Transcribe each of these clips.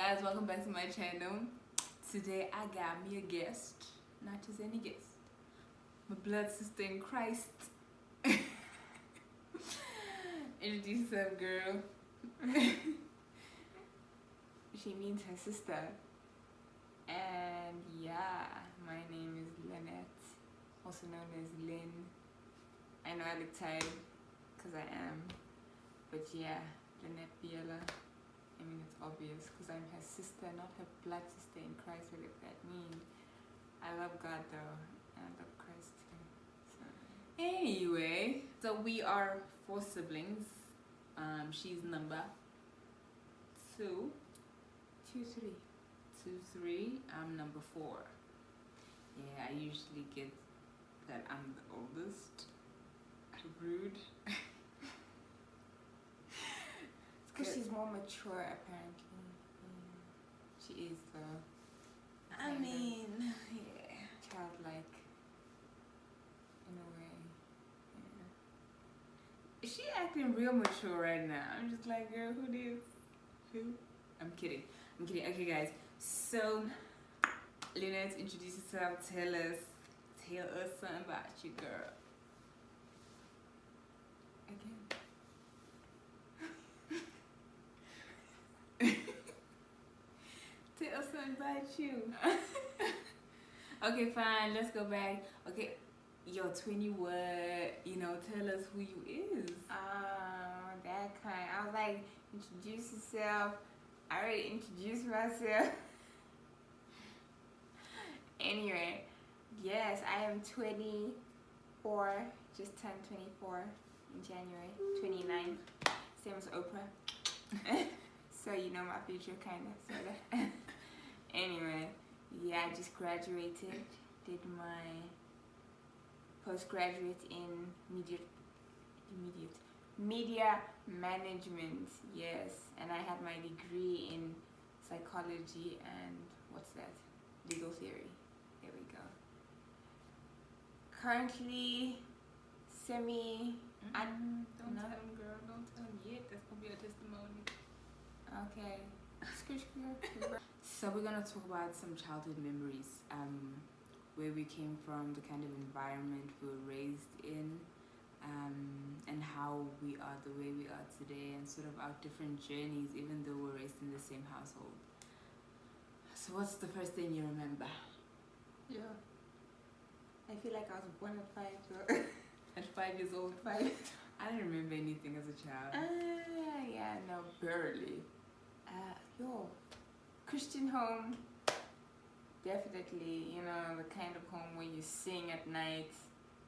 Guys, welcome back to my channel. Today I got me a guest, not just any guest, my blood sister in Christ. Introduce yourself, girl. She means her sister. And yeah, my name is Lynnette, also known as Lynn. I know I look tired, because I am. But yeah, Lynnette Biyela. I mean, it's obvious, because I'm her sister, not her blood sister in Christ, whatever that means. I love God though, and I love Christ too. So anyway, so we are 4 siblings. She's number 2, 3. I'm number 4. Yeah, I usually get that I'm the oldest. Rude. Because she's more mature, apparently. She is though. I mean, yeah, childlike in a way. Yeah. She acting real mature right now. I'm just like, girl, who this? Who? I'm kidding. Okay, guys. So, Lynnette, introduce yourself. Tell us something about you, girl. Again. Tell us something about you. Okay, fine. Let's go back. Okay, you're 20. What? You know, tell us who you is. That kind. I was like, introduce yourself. I already introduced myself. Anyway, yes, I am 24. Just turned 24 in January. 29. Same as Oprah. So you know my future, kind of, sort of. Anyway, yeah, I just graduated. Did my postgraduate in media management. Yes, and I had my degree in psychology and what's that? Legal theory. There we go. Currently, don't tell him, girl. Don't tell him yet. That's gonna be a testimony. Okay. So we're gonna talk about some childhood memories, where we came from, the kind of environment we were raised in, and how we are the way we are today, and sort of our different journeys, even though we're raised in the same household. So what's the first thing you remember? Yeah. I feel like I was born at 5. So At 5 years old? 5? I don't remember anything as a child. Yeah, no, barely. Christian home, definitely, you know, the kind of home where you sing at night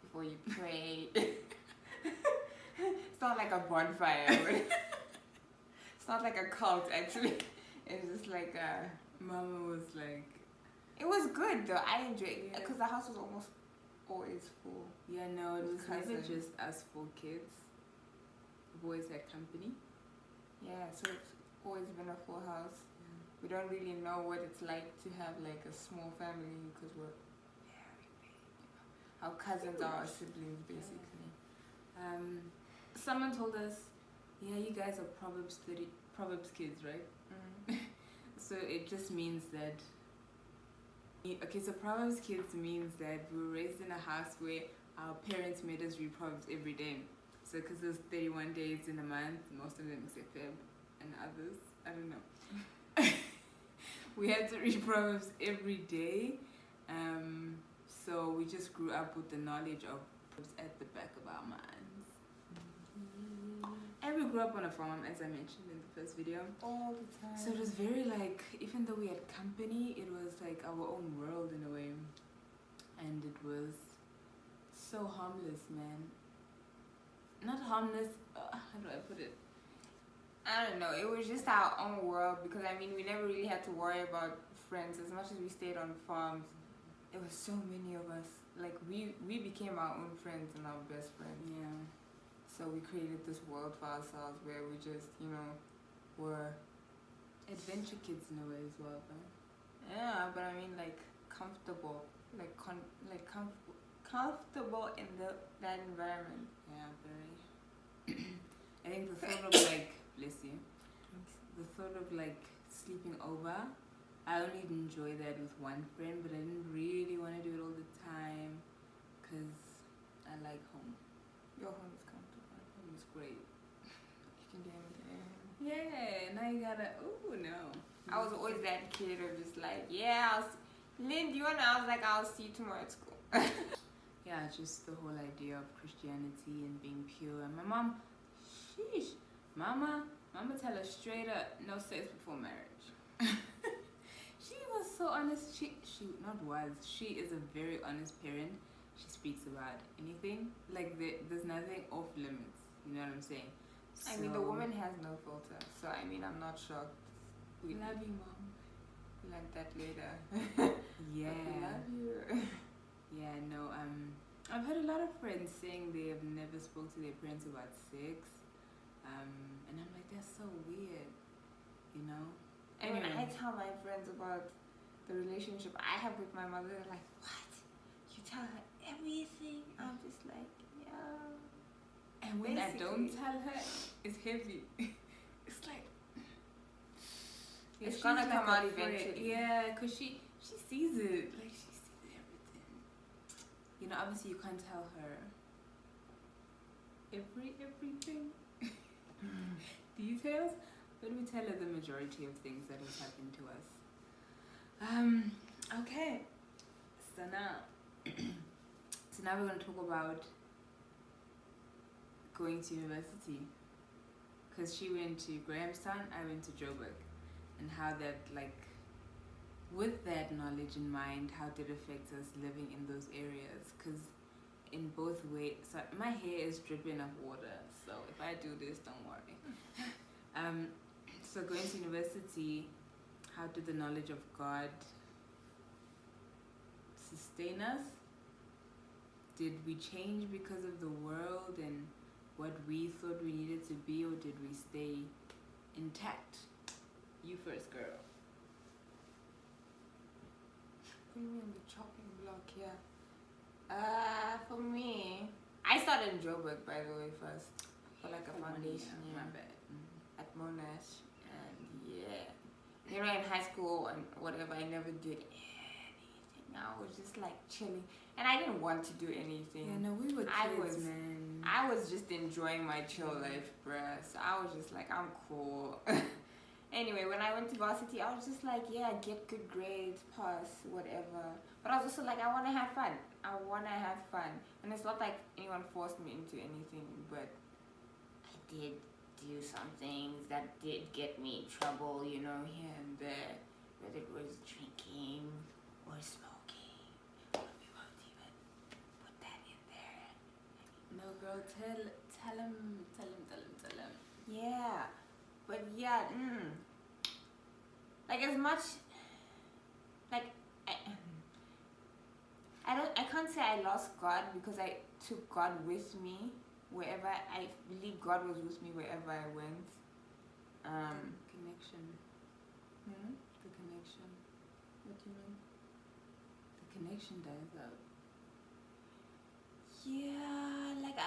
before you pray. It's not like a bonfire. It's not like a cult, actually. It's just like Mama was like... It was good, though. I enjoyed it, because the house was almost always full. Yeah, no, it was never just us 4 kids. The boys had company. Yeah, so it's always been a full house. We don't really know what it's like to have like a small family, because we're very big. Our cousins are our siblings, basically. Someone told us, yeah, you guys are Proverbs kids, right? So it just means that... Okay, so Proverbs kids means that we were raised in a house where our parents made us read Proverbs every day. So because there's 31 days in a month, most of them except Feb and others, I don't know. We had to read Proverbs every day. So we just grew up with the knowledge of Proverbs at the back of our minds. And we grew up on a farm, as I mentioned in the first video. All the time. So it was very like, even though we had company, it was like our own world in a way. And it was so harmless, man. Not harmless, how do I put it? I don't know, it was just our own world, because I mean, we never really had to worry about friends. As much as we stayed on farms, there were so many of us. Like, we became our own friends and our best friends. Yeah. So we created this world for ourselves where we just, you know, were adventure kids in a way as well, though. Yeah, but I mean, like, comfortable. Comfortable in that environment. Yeah, very. I think the thought of like, bless you, the thought of like sleeping over. I only enjoy that with one friend, but I didn't really want to do it all the time because I like home. Your home is comfortable. Home is great. You can do anything. Yeah, now you gotta. Ooh, no. I was always that kid of just like, yeah, Lynn, do you wanna? I was like, I'll see you tomorrow at school. Yeah, just the whole idea of Christianity and being pure. And my mom, sheesh, mama tell her straight up, no sex before marriage. She was so honest. She is a very honest parent. She speaks about anything. Like there's nothing off limits. You know what I'm saying? I mean, the woman has no filter, so I mean, I'm not shocked. We love you, mom. Learned that later. Yeah. We love you. Yeah, no, I've heard a lot of friends saying they have never spoke to their parents about sex. And I'm like, that's so weird, you know? I mean, I tell my friends about the relationship I have with my mother, they're like, what? You tell her everything? I'm just like, yeah. And when I don't tell her, it's heavy. It's like... It's gonna come out eventually. Yeah, because she sees it. Like, she sees everything. You know, obviously you can't tell her everything. Details. But we tell her the majority of things that has happened to us. Okay. So now we're going to talk about going to university. Because she went to Grahamstown, I went to Joburg. And how that, like, with that knowledge in mind, how did it affect us living in those areas? Because in both ways, so my hair is dripping of water, so if I do this, don't worry. So going to university, how did the knowledge of God sustain us? Did we change because of the world and what we thought we needed to be, or did we stay intact? You first, girl. Put me on the chopping block here. For me, I started in Joburg, by the way, first. For like a foundation year. My bad. At Monash. And yeah. You know, in high school and whatever, I never did anything. I was just like chilling. And I didn't want to do anything. Yeah, no, we were kids, man. I was just enjoying my chill life, bruh. So I was just like, I'm cool. Anyway, when I went to varsity, I was just like, yeah, get good grades, pass, whatever. But I was also like, I want to have fun. And it's not like anyone forced me into anything, but I did do some things that did get me in trouble, you know, here and there. Whether it was drinking or smoking. But we won't even put that in there. No, girl, tell him. Yeah. But yeah, like as much, like I can't say I lost God because I took God with me wherever. I believe God was with me wherever I went. Connection. The connection. What do you mean? The connection dies out. Yeah, like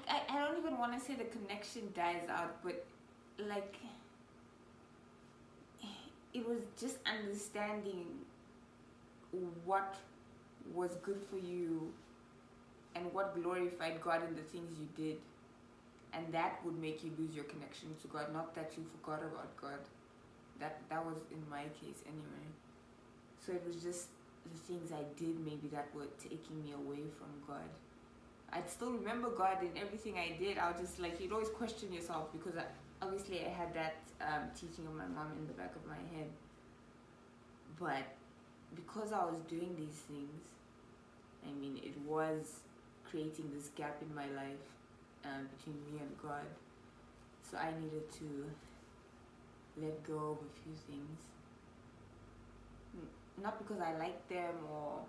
I don't even want to say the connection dies out, but like it was just understanding what was good for you and what glorified God in the things you did, and that would make you lose your connection to God. Not that you forgot about God. That was in my case anyway. So it was just the things I did maybe that were taking me away from God. I'd still remember God in everything I did. I was just like, you'd always question yourself because obviously I had that teaching of my mom in the back of my head. But because I was doing these things, I mean, it was creating this gap in my life between me and God. So I needed to let go of a few things. Not because I liked them or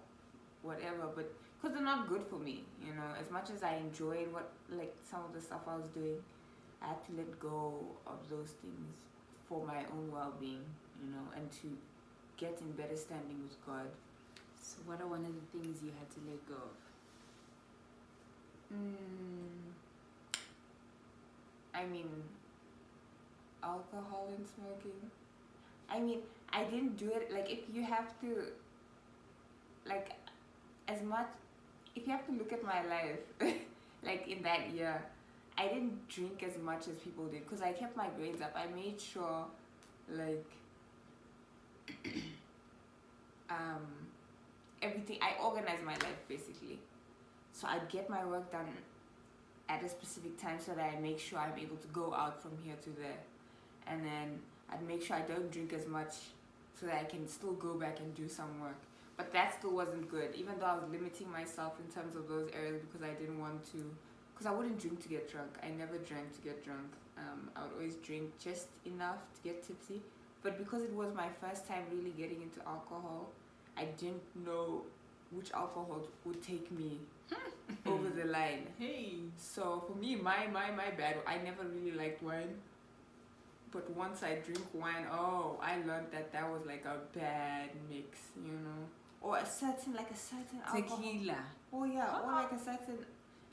whatever, but because they're not good for me, you know. As much as I enjoyed some of the stuff I was doing, I had to let go of those things for my own well-being, you know, and to get in better standing with God. So what are one of the things you had to let go of? I mean, alcohol and smoking. I mean, I didn't do it, like, if you have to, like, as much, if you have to look at my life, like, in that year, I didn't drink as much as people did, because I kept my grades up. I made sure, like, everything, I organized my life, basically. So I'd get my work done at a specific time so that I make sure I'm able to go out from here to there. And then I'd make sure I don't drink as much so that I can still go back and do some work. But that still wasn't good, even though I was limiting myself in terms of those areas, because I didn't want to, because I wouldn't drink to get drunk. I never drank to get drunk. I would always drink just enough to get tipsy. But because it was my first time really getting into alcohol, I didn't know which alcohol would take me over the line. Hey. So for me, my bad, I never really liked wine. But once I drink wine, oh, I learned that was like a bad mix, you know. Or a certain alcohol. Tequila. Oh yeah, or like a certain,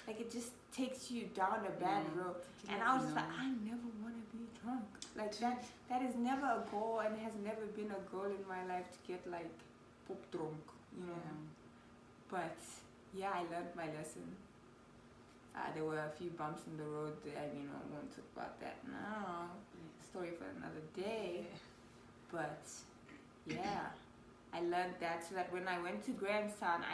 like it just takes you down a bad road. And I was just like, I never want to be drunk. Like that is never a goal, and has never been a goal in my life to get like pop drunk, you know. Yeah. But yeah, I learned my lesson. There were a few bumps in the road, and you know, I won't talk about that now. Story for another day. But yeah, I learned that, so that when I went to Grahamstown,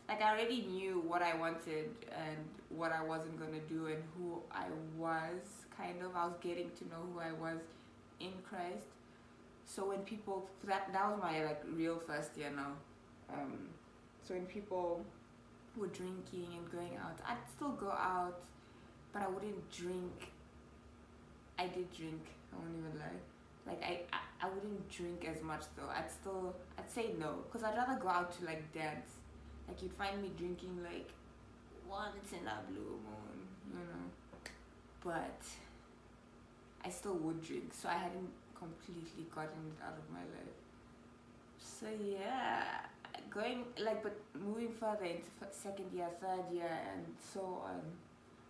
I already knew what I wanted and what I wasn't gonna do, and who I was. Kind of, I was getting to know who I was in Christ. So when people, that was my like real first year now. So when people were drinking and going out, I'd still go out, but I wouldn't drink. I did drink, I won't even lie. Like I wouldn't drink as much though. I'd say no, because I'd rather go out to like dance. Like you'd find me drinking like once in a blue moon, you know. But I still would drink, so I hadn't completely gotten it out of my life. So yeah, but moving further into second year, third year, and so on,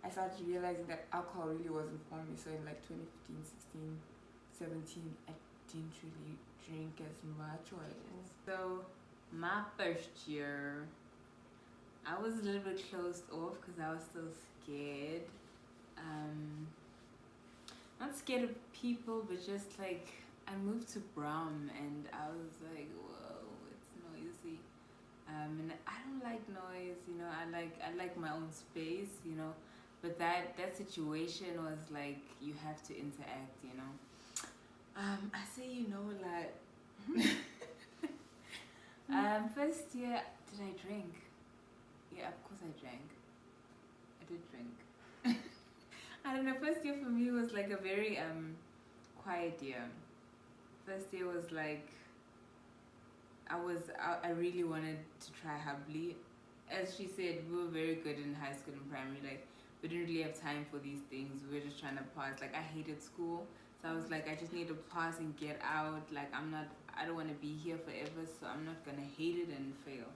I started realizing that alcohol really wasn't for me. So in like 2015, 16, 17, I didn't really drink as much. So my first year, I was a little bit closed off because I was still scared. Not scared of people, but just like I moved to Brum and I was like, whoa, it's noisy. And I don't like noise, you know. I like my own space, you know. But that situation was like you have to interact, you know. I say you know a lot. First year, did I drink? Yeah, of course I drank. I did drink. I don't know. First year for me was like a very quiet year. First year was like I really wanted to try Hubley. As she said, we were very good in high school and primary. Like we didn't really have time for these things. We were just trying to pass. Like I hated school, so I was like, I just need to pass and get out. Like I don't want to be here forever, so I'm not gonna hate it and fail.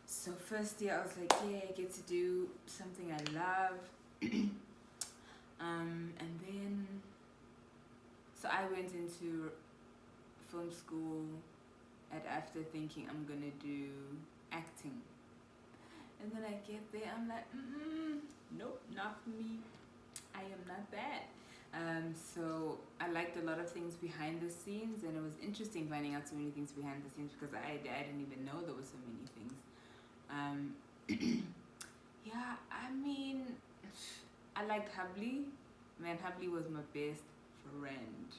So first year I was like, yeah, I get to do something I love. And then, so I went into film school after thinking I'm gonna do acting. And then I get there, I'm like, nope, not for me. I am not that. So I liked a lot of things behind the scenes, and it was interesting finding out so many things behind the scenes because I didn't even know there were so many things. Yeah, I mean, I liked Hubley. Man, Hubley was my best friend.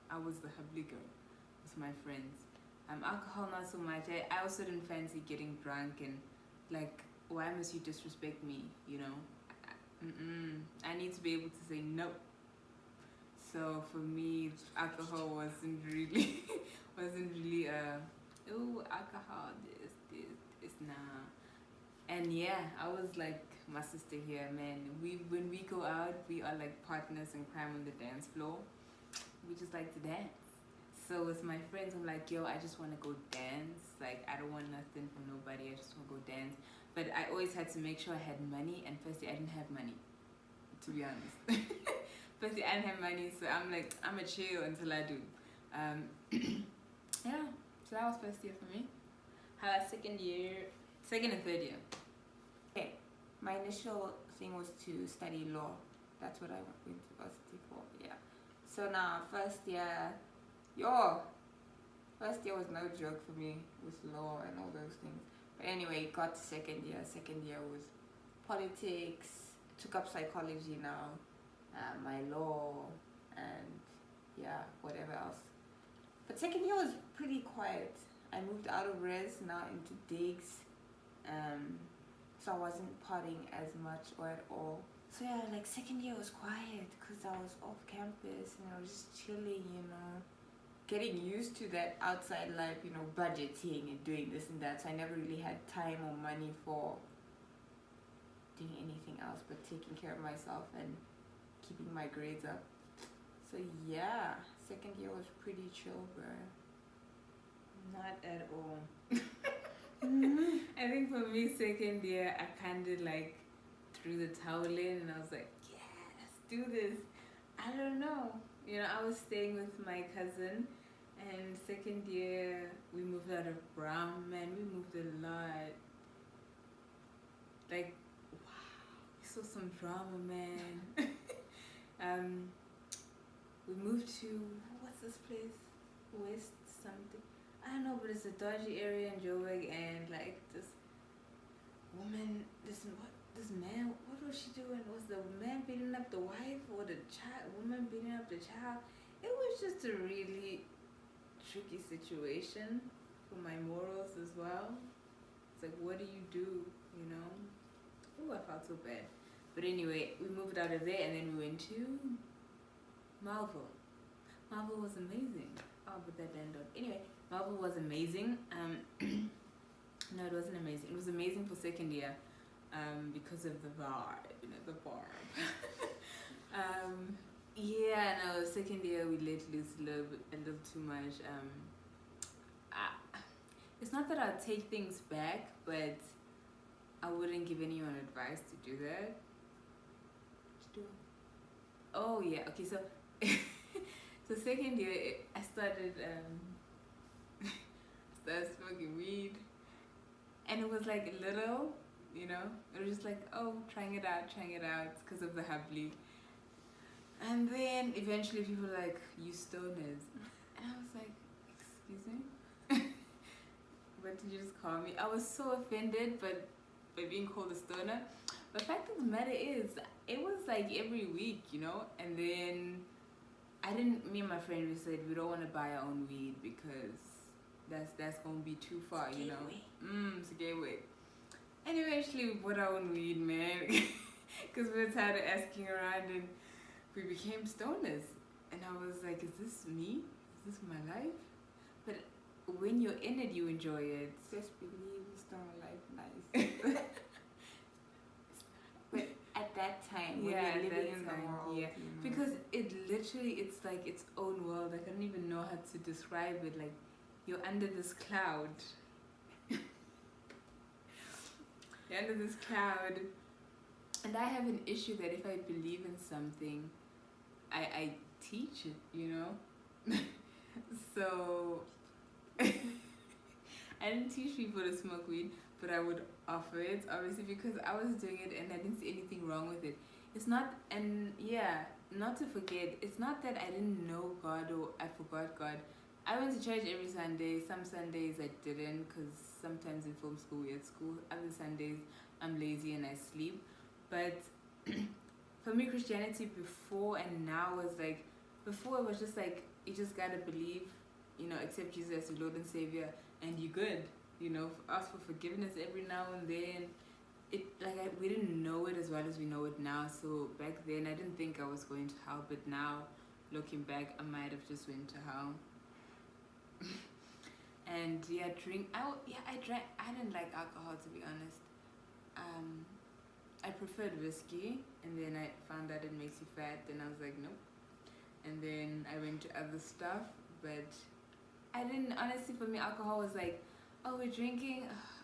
I was the Hubley girl with my friends. Alcohol, not so much. I also didn't fancy getting drunk and like, why must you disrespect me, you know? I need to be able to say no. So for me, alcohol wasn't really, ooh, alcohol, this, nah. And yeah, I was like my sister here, man. When we go out, we are like partners in crime on the dance floor. We just like to dance. So with my friends, I'm like, yo, I just want to go dance. Like, I don't want nothing from nobody. I just want to go dance. But I always had to make sure I had money. And firstly, I didn't have money, to be honest. Firstly, I didn't have money. So I'm like, I'm a chill until I do. So that was first year for me. How about second and third year? Okay, my initial thing was to study law. That's what I went to university for. Yeah. So now first year was no joke for me with law and all those things. But anyway, got to second year. Second year was politics. Took up psychology now, my law, and yeah, whatever else. But second year was pretty quiet. I moved out of res now into digs, so I wasn't partying as much or at all. So yeah, like second year was quiet because I was off campus and I was just chilling, getting used to that outside life, budgeting and doing this and that. So I never really had time or money for doing anything else but taking care of myself and keeping my grades up. So yeah, second year was pretty chill, bro. Not at all. I think for me, second year, I kind of like threw the towel in and I was like, yeah, let's do this. I don't know. I was staying with my cousin, and second year, we moved out of Brown. Man, we moved a lot. Like, wow, we saw some drama, man. We moved to, what's this place? West something. I don't know, but it's a dodgy area in Joburg, and like this woman, this man, what was she doing? Was the man beating up the wife or the woman beating up the child? It was just a really tricky situation for my morals as well. It's like, what do you do, Oh, I felt so bad. But anyway, we moved out of there and then we went to Marvel. Marvel was amazing. Oh, but that didn't. Anyway, Marvel was amazing. No, it wasn't amazing. It was amazing for second year, because of the vibe, the vibe. Yeah, no, second year we let loose a little too much. It's not that I'll take things back, but I wouldn't give anyone advice to do that. Oh yeah, okay, so so second year I started smoking weed, and it was like little, it was just like, oh, trying it out because of the habli. And then eventually people were like, you stoners, and I was like, excuse me. What did you just call me? I was so offended by being called a stoner. But the fact of the matter is, it was like every week, and then me and my friend, we said we don't want to buy our own weed because that's going to be too far, It's a gateway. And eventually we bought our own weed, man, because we were tired of asking around, and we became stoners. And I was like, is this me? Is this my life? But when you're in it, you enjoy it. Just believe it's not life nice. But at that time, when you're living in the world, yeah, because it's like its own world. Like, I don't even know how to describe it. Like, you're under this cloud. You're under this cloud, and I have an issue that if I believe in something, I teach it, So I didn't teach people to smoke weed, but I would offer it, obviously, because I was doing it and I didn't see anything wrong with it. It's not, and yeah, not to forget, it's not that I didn't know God or I forgot God. I went to church every Sunday. Some Sundays I didn't, because sometimes in film school we had school. Other Sundays I'm lazy and I sleep. But for me, Christianity before and now was like, before it was just like, you just gotta believe, accept Jesus as your Lord and Savior, and you're good. Ask for forgiveness every now and then. We didn't know it as well as we know it now. So back then I didn't think I was going to hell, but now looking back, I might have just went to hell. And yeah, I drank. I didn't like alcohol, to be honest. I preferred whiskey, and then I found out it makes you fat. Then I was like, nope. And then I went to other stuff, but I didn't. Honestly, for me, alcohol was like, oh, we're drinking.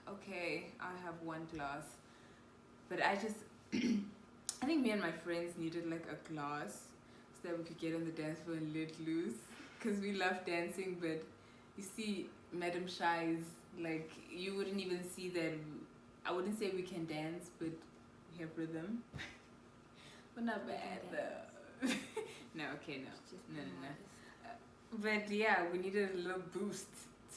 Okay, I'll have one glass. But I just, I think me and my friends needed like a glass so that we could get on the dance floor and let loose, because we love dancing, but you see Madam Shy's, like, you wouldn't even see that. I wouldn't say we can dance, but we have rhythm. We're not bad though. No, okay, no. But yeah, we needed a little boost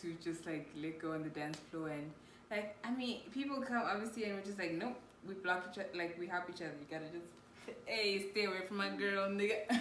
to just like let go on the dance floor. And like, I mean, people come obviously and we're just like, nope, we block each other, like we help each other. You gotta just, hey, stay away from my girl, nigga.